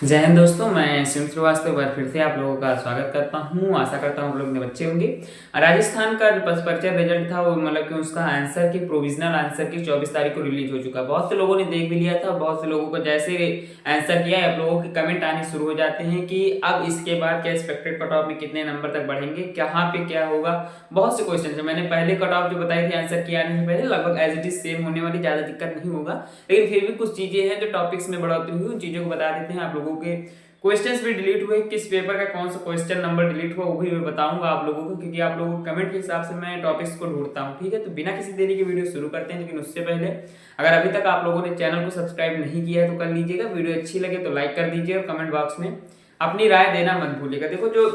जय हिंद दोस्तों, मैं शिव श्रीवास्तव बार फिर से आप लोगों का स्वागत करता हूं। आशा करता हूं आप लोग ने बच्चे होंगे। राजस्थान का जो परिचय रिजल्ट था वो मतलब कि उसका आंसर की प्रोविजनल आंसर की 24 तारीख को रिलीज हो चुका। बहुत से लोगों ने देख भी लिया था। बहुत से लोगों को जैसे आंसर किया है आप लोगों के कमेंट आने शुरू हो जाते हैं कि अब इसके बाद क्या एक्सपेक्टेड कट ऑफ में कितने नंबर तक बढ़ेंगे, कहाँ पे क्या होगा। बहुत से क्वेश्चन है। मैंने पहले कट ऑफ जो बताई थी आंसर किए आने से पहले लगभग एज इट इज सेम होने वाली, ज्यादा दिक्कत नहीं होगा। लेकिन फिर भी कुछ चीजें हैं जो टॉपिक्स में बढ़ोतरी हुई, उन चीजों को बता देते हैं आप लोगों के। क्वेश्चंस भी डिलीट हुए, किस पेपर का कौन सा क्वेश्चन नंबर डिलीट हुआ वो भी मैं बताऊंगा आप लोगों को, क्योंकि आप लोगों के कमेंट के हिसाब से मैं टॉपिक्स को ढूंढता हूं। ठीक है, तो बिना किसी देरी के वीडियो शुरू करते हैं। लेकिन उससे पहले अगर अभी तक आप लोगों ने चैनल को सब्सक्राइब नहीं किया है तो कर लीजिएगा। वीडियो अच्छी लगे तो लाइक कर दीजिए और कमेंट बॉक्स में अपनी राय देना मत भूलिएगा। देखो, जो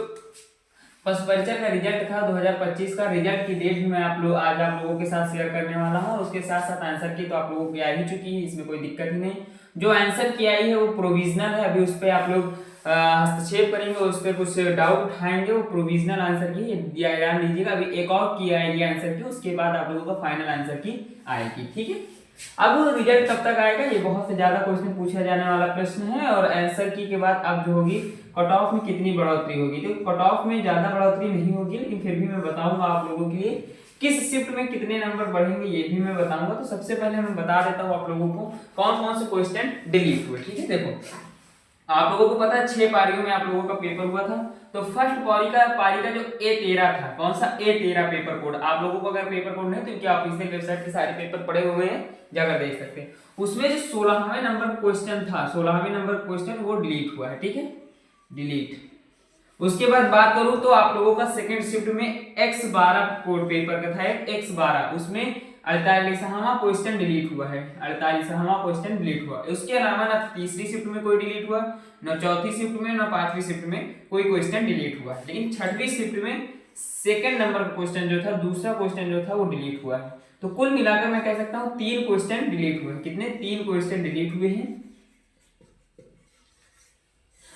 पशु परिचय का रिजल्ट था 2025 का, रिजल्ट की डेट भी मैं आज आप लोगों के साथ शेयर करने वाला हूं। उसके साथ साथ आंसर की तो आप लोगों की आ ही चुकी है, इसमें कोई दिक्कत ही नहीं। जो आंसर की आई है वो प्रोविजनल है। अभी उस पर आप लोग हस्तक्षेप करेंगे, उस पर कुछ डाउट उठाएंगे। वो प्रोविजनल आंसर की याद लीजिएगा। अभी एक और की आएगी आंसर की, उसके बाद आप लोगों का फाइनल आंसर की आएगी। ठीक है, अब रिजल्ट कब तक आएगा, ये बहुत से ज्यादा क्वेश्चन पूछा जाने वाला प्रश्न है। और आंसर की के बाद अब जो होगी कट ऑफ में कितनी बढ़ोतरी होगी, तो कट ऑफ में ज्यादा बढ़ोतरी नहीं होगी, लेकिन फिर भी मैं बताऊंगा आप लोगों के लिए किस शिफ्ट में कितने नंबर बढ़ेंगे ये भी मैं बताऊंगा। तो सबसे पहले मैं बता देता हूँ आप लोगों को कौन कौन से क्वेश्चन डिलीट हुए। ठीक है, देखो आप लोगों को पता है 6 पारियों में आप लोगों का पेपर हुआ था। तो फर्स्ट पारी का जो A13 था, कौन सा A13 पेपर कोड, आप लोगों को अगर पेपर कोड नहीं तो इनके ऑफिशियल वेबसाइट पे सारे पेपर पड़े हुए हैं, जाकर देख सकते हैं। उसमें जो 16वें नंबर क्वेश्चन था, 16वें नंबर क्वेश्चन वो डिलीट हुआ है। ठीक है, डिलीट। उसके बाद बात करूं तो आप लोगों का सेकंड शिफ्ट में X12 कोड पेपर का था, X12 उसमें 48वां क्वेश्चन डिलीट हुआ है। 48वां क्वेश्चन डिलीट हुआ। उसके अलावा ना तीसरी शिफ्ट में कोई डिलीट हुआ, न चौथी शिफ्ट में, न पांचवी शिफ्ट में कोई क्वेश्चन डिलीट हुआ। लेकिन छठवीं शिफ्ट में सेकंड नंबर का क्वेश्चन जो था, दूसरा क्वेश्चन जो था वो डिलीट हुआ है। तो कुल मिलाकर मैं कह सकता हूँ 3 क्वेश्चन डिलीट हुए। कितने? 3 क्वेश्चन डिलीट हुए हैं।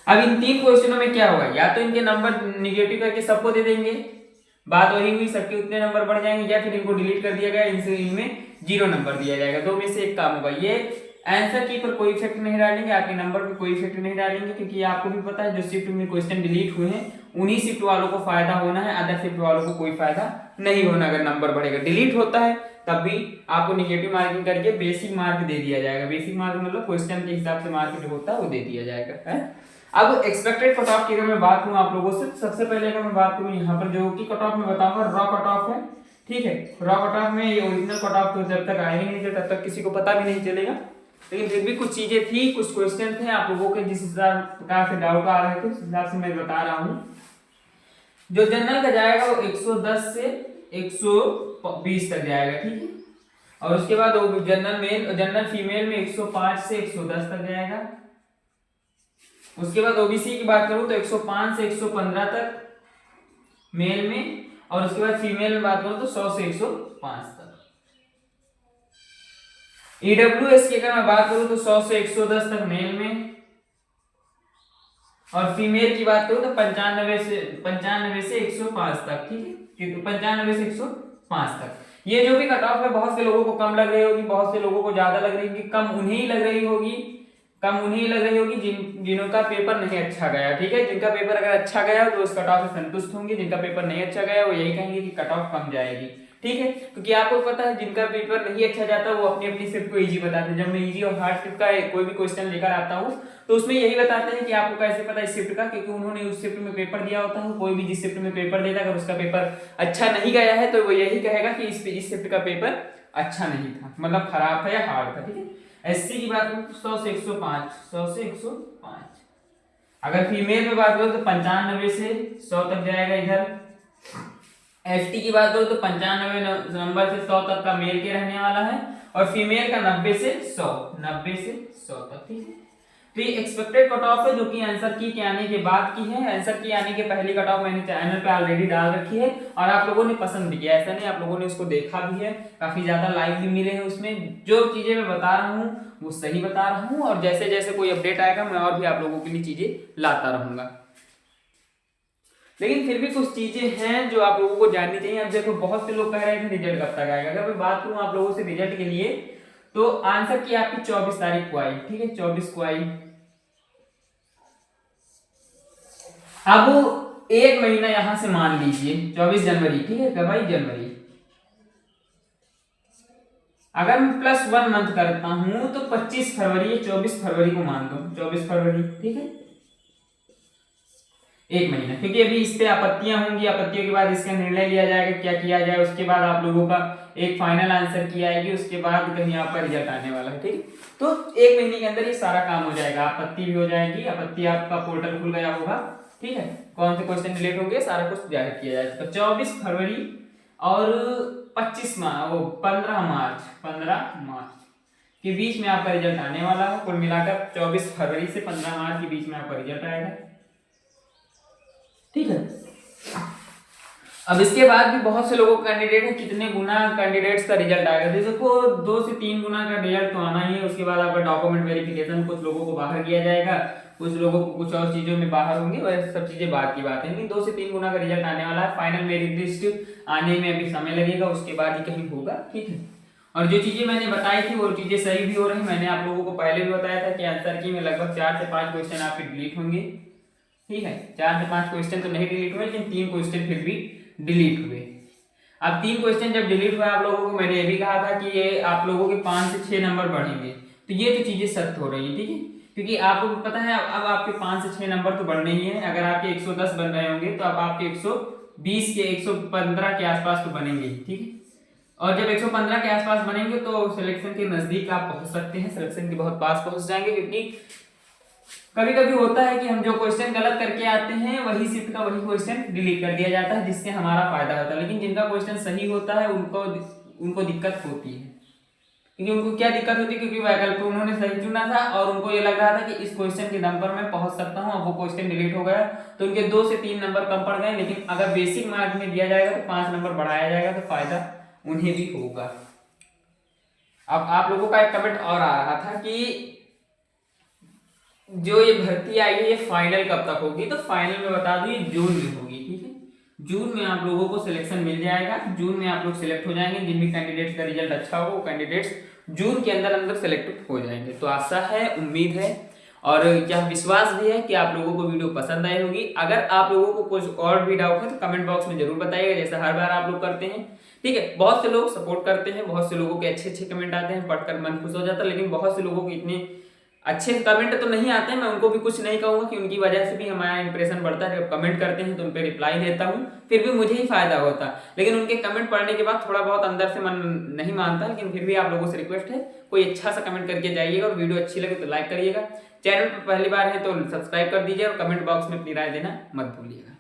अब इन 3 क्वेश्चनों में क्या होगा, या तो इनके नंबर निगेटिव करके सबको दे देंगे, बात वही हुई, सबके उतने नंबर बढ़ जाएंगे, या फिर इनको डिलीट कर दिया गया, इनसे इनमें 0 नंबर दिया जाएगा। दो में से एक काम होगा। ये आंसर की पर कोई इफेक्ट नहीं डालेंगे, आपके नंबर पर कोई इफेक्ट नहीं डालेंगे, क्योंकि आपको भी पता है जो शिफ्ट में क्वेश्चन डिलीट हुए हैं उन्हीं शिफ्ट वालों को फायदा होना है, अदर शिफ्ट वालों को कोई फायदा नहीं होना। अगर नंबर बढ़ेगा, डिलीट होता है तब भी आपको निगेटिव मार्किंग करके बेसिक मार्क दे दिया जाएगा। बेसिक मार्क मतलब क्वेश्चन के हिसाब से मार्क जो होता है वो दे दिया जाएगा है। अब एक्सपेक्टेड कट ऑफ की अगर मैं बात करूं आप लोगों से, सबसे पहले अगर मैं बात करूं यहाँ पर जो कि कट ऑफ में बताऊंगा रॉ कट ऑफ है। ठीक है, रॉ कट ऑफ में ये ओरिजिनल कट ऑफ तो जब तक आएंगे नहीं तब तक किसी को पता भी नहीं चलेगा। लेकिन फिर भी कुछ चीजें थी, कुछ क्वेश्चन थे आप लोगों के जिस प्रकार से डाउट आ रहे थे उस हिसाब से मैं बता रहा हूँ। जो जनरल का जाएगा वो 110 से 120 तक जाएगा। ठीक है, और उसके बाद जनरल फीमेल में 105 से 110 तक जाएगा। उसके बाद ओबीसी की बात करूं तो 105 से 115 तक मेल में, और उसके बाद फीमेल में बात करूं तो 100 से 105 तक। ईडब्ल्यूएस की अगर मैं बात करूं तो 100 से 110 तक मेल में, और फीमेल की बात करूं तो 95 से 105 तक। ठीक है, 95 से 105 तक। ये जो भी कट ऑफ है बहुत से लोगों को कम लग रही होगी, बहुत से लोगों को ज्यादा लग रही होगी। कम उन्हें लग रही होगी जिनका पेपर नहीं अच्छा गया। ठीक है, जिनका पेपर अगर अच्छा गया तो उस कट ऑफ से संतुष्ट होंगे, जिनका पेपर नहीं अच्छा गया वो यही कहेंगे कि कट ऑफ कम जाएगी। ठीक है, क्योंकि आपको पता है जिनका पेपर नहीं अच्छा जाता वो अपनी अपनी शिफ्ट को इजी बताते हैं। जब मैं इजी और हार्ड शिफ्ट का कोई भी क्वेश्चन लेकर आता हूँ तो उसमें यही बताते हैं कि आपको कैसे पता इस शिफ्ट का, क्योंकि उन्होंने उस शिफ्ट में पेपर दिया होता है। कोई भी जिस शिफ्ट में पेपर देता है अगर उसका पेपर अच्छा नहीं गया है तो वो यही कहेगा कि इस शिफ्ट का पेपर अच्छा नहीं था, मतलब खराब था या हार्ड था। ठीक है, एससी की बात करूं तो 100 से 105, 100 से 105। अगर फीमेल में बात करूं तो 95 से 100 तक जाएगा इधर। एसटी की बात करूं तो 95 नंबर से 100 तक का मेल के रहने वाला है, और फीमेल का 90 से 100, 90 से 100 तक। ठीक है, तो ये एक्सपेक्टेड कट ऑफ है जो कि आंसर की के आने के बाद की है। आंसर की आने के पहली कट ऑफ मैंने चैनल पे ऑलरेडी डाल रखी है और आप लोगों ने पसंद भी किया, ऐसा नहीं, आप लोगों ने उसको देखा भी है, काफी ज्यादा लाइक भी मिले हैं उसमें। जो चीजें मैं बता रहा हूँ वो सही बता रहा हूँ, और जैसे जैसे कोई अपडेट आएगा मैं और भी आप लोगों के लिए चीजें लाता रहूंगा। लेकिन फिर भी कुछ चीजें हैं जो आप लोगों को जाननी चाहिए। अब देखो बहुत से लोग कह रहे थे रिजल्ट कब तक आएगा। अगर मैं बात करूं आप लोगों से रिजल्ट के लिए तो आंसर की आपकी 24 तारीख को आई। ठीक है, 24 को आई। अब एक महीना यहां से मान लीजिए 24 जनवरी, ठीक है क्या भाई, जनवरी। अगर मैं +1 मंथ करता हूं तो 25 फरवरी, 24 फरवरी को मान दो, 24 फरवरी, ठीक है, एक महीना। क्योंकि अभी इस पे आपत्तियां होंगी, आपत्तियों के बाद इसका निर्णय लिया जाएगा क्या किया जाए, उसके बाद आप लोगों का एक फाइनल आंसर की आएगी, उसके बाद कहीं आपका रिजल्ट आने वाला है, ठीक। तो एक महीने के अंदर ये सारा काम हो जाएगा, आपत्ति भी हो जाएगी, आपत्ति आपका पोर्टल खुल गया होगा, ठीक है, कौन से क्वेश्चन डिलीट होंगे सारा कुछ जाहिर किया जाएगा। तो 24 फरवरी और 15 मार्च के बीच में आपका रिजल्ट आने वाला है। कुल मिलाकर 24 फरवरी से 15 मार्च के बीच में आपका रिजल्ट आएगा, ठीक है। अब इसके बाद भी बहुत से लोगों का कैंडिडेट है, कितने गुना कैंडिडेट्स का रिजल्ट आएगा, जैसे को 2 से 3 गुना का रिजल्ट तो आना ही है। उसके बाद आपका डॉक्यूमेंट वेरिफिकेशन, कुछ लोगों को बाहर किया जाएगा, कुछ लोगों को कुछ और चीजों में बाहर होंगे, वह सब चीजें बाद की बात है, लेकिन 2 से 3 गुना का रिजल्ट आने वाला है। फाइनल मेरिट लिस्ट आने में अभी समय लगेगा, उसके बाद ही कहीं होगा, ठीक है। और जो चीजें मैंने बताई थी वो चीजें सही भी हो रही। मैंने आप लोगों को पहले भी बताया था कि आंसर की में लगभग 4 से 5 क्वेश्चन आपके डिलीट होंगे, ठीक है। 4 से 5 क्वेश्चन तो नहीं डिलीट हुए, लेकिन 3 क्वेश्चन फिर भी डिलीट हुए। अब 3 क्वेश्चन जब डिलीट हुआ आप लोगों को, मैंने ये भी कहा था कि ये आप लोगों के 5 से 6 नंबर बढ़ेंगे, तो ये तो चीजें सत्य हो रही है, ठीक है। क्योंकि आपको पता है अब आपके 5 से 6 नंबर तो बढ़ने ही है। अगर आपके 110 बन रहे होंगे तो अब आपके 120 के 115 के आसपास तो बनेंगे, ठीक है। और जब 115 के आसपास बनेंगे तो सिलेक्शन के नजदीक आप पहुंच सकते हैं, सिलेक्शन के बहुत पास पहुंच जाएंगे। क्योंकि कभी कभी होता है कि हम जो क्वेश्चन गलत करके आते हैं वही शिफ्ट का वही क्वेश्चन डिलीट कर दिया जाता है, जिससे हमारा फायदा होता है। लेकिन जिनका क्वेश्चन सही होता है उनको दिक्कत होती है। क्योंकि उनको क्या दिक्कत होती है, क्योंकि वैकल्पिक उन्होंने सही चुना था और उनको ये लग रहा था कि इस क्वेश्चन के दम पर मैं पहुंच सकता हूं, अब वो क्वेश्चन डिलीट हो गया तो उनके 2 से 3 नंबर कम पड़ गए। लेकिन अगर बेसिक मार्क में दिया जाएगा तो 5 नंबर बढ़ाया जाएगा, तो फायदा उन्हें भी होगा। अब आप लोगों का एक कमेंट और आ रहा था कि जो ये भर्ती आई है ये फाइनल कब तक होगी, तो फाइनल में बता दूं ये जून में होगी, ठीक है। जून में आप लोगों को सिलेक्शन मिल जाएगा, जून में आप लोग सिलेक्ट हो जाएंगे। जिन भी कैंडिडेट्स का रिजल्ट अच्छा होगा वो कैंडिडेट्स जून के अंदर अंदर सिलेक्ट हो जाएंगे। तो आशा है, उम्मीद है और क्या विश्वास भी है कि आप लोगों को वीडियो पसंद आई होगी। अगर आप लोगों को कुछ और भी डाउट है तो कमेंट बॉक्स में जरूर बताइएगा, जैसा हर बार आप लोग करते हैं, ठीक है। बहुत से लोग सपोर्ट करते हैं, बहुत से लोगों के अच्छे अच्छे कमेंट आते हैं, पढ़कर मन खुश हो जाता है। लेकिन बहुत से लोगों के इतने अच्छे कमेंट तो नहीं आते हैं, मैं उनको भी कुछ नहीं कहूंगा कि उनकी वजह से भी हमारा इंप्रेशन बढ़ता है। जब कमेंट करते हैं तो उन पर रिप्लाई देता हूं, फिर भी मुझे ही फायदा होता है। लेकिन उनके कमेंट पढ़ने के बाद थोड़ा बहुत अंदर से मन नहीं मानता, लेकिन फिर भी आप लोगों से रिक्वेस्ट है कोई अच्छा सा कमेंट करके जाइएगा और वीडियो अच्छी लगे तो लाइक करिएगा। चैनल पर पहली बार है तो सब्सक्राइब कर दीजिए और कमेंट बॉक्स में अपनी राय देना मत भूलिएगा।